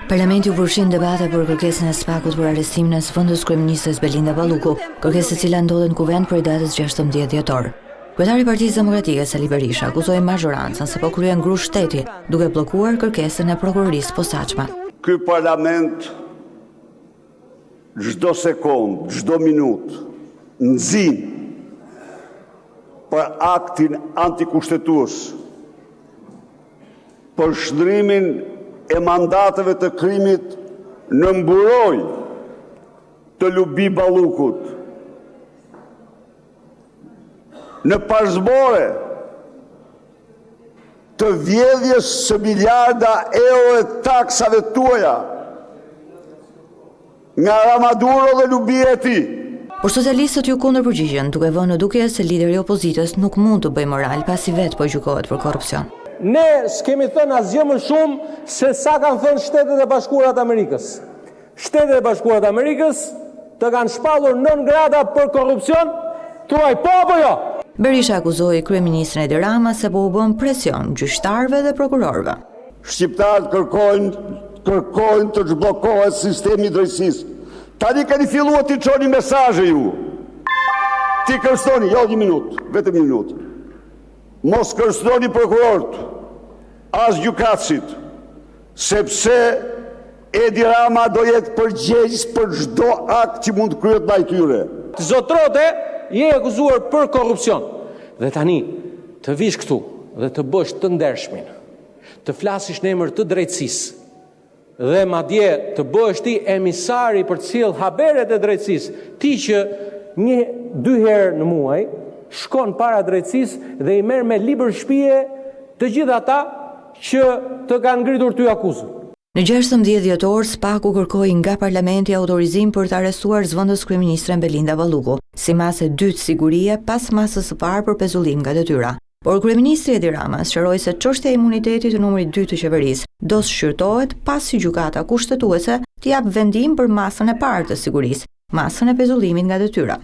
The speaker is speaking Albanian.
Parlamenti u përfshin debate për kërkesën e SPAK-ut për arrestimin e së kryeministres Belinda Balluku, kërkesë e cila ndodhet në kuvent për datës 16 dhjetor. Kryetari i Partisë Demokratike Sali Berisha akuzoi majorancën se po kryen grush shteti, duke bllokuar kërkesën e prokurorisë posaçme. Ky parlament çdo sekond, çdo minutë nxin për aktin antikushtetues, për shndrimin e mandateve të krimit në mburoj të Lubi Ballukut, në pazbore të vjedhjes së miliarda euro e taksave tuaja nga Ramaduro dhe Lubia e tij. Por socialistët ju kundërpërgjigjen, duke vënë në dukje se lideri i opozitës nuk mund të bëjë moral pasi vetë po gjykohet për korrupsion. Ne s'kemi thënë asgjë më shumë se sa kanë thënë Shtetet e Bashkuara të Amerikës. Shtetet e Bashkuara të Amerikës të kanë shpallur 9 grada për korrupsion, thuaj po apo jo? Berisha akuzoi kryeministrin Edi Rama se po u bën presion gjyqtarëve dhe prokurorëve. Shqiptarët kërkojnë të zhbllokohet sistemi i drejtësisë. Tani keni filluar të çoni mesazhe ju. Ti kërstoni, jo një minutë, vetëm një minutë. Mos kërstoni prokurorët, as gjykatësit, sepse Edi Rama do jetë përgjegjës për çdo akt që mund të kryhet ndaj tyre. Zotrote, je akuzuar për korrupsion. Dhe tani të vish këtu dhe të bësh të ndershmin, të flasish në emër të drejtësisë dhe madje të bëhesh ti emisari për të sjellë haberet e drejtësisë, ti që 1-2 herë në muaj shkon para drejtësisë dhe i merr me libër shtëpie të gjithë ata që të kanë ngritur ty akuzën. Në 16 dhjetor, SPAK-u kërkoi nga parlamenti autorizim për të arrestuar zëvendës kryeministren Belinda Balluku, si masë e dytë sigurie pas masës së parë për pezullim nga detyra. Por kryeministri Edi Rama sqaroi se çështja e imunitetit të numrit 2 të qeverisë do shqyrtohet pasi gjykata kushtetuese të jap vendim për masën e parë të sigurisë, masën e pezullimit nga detyra.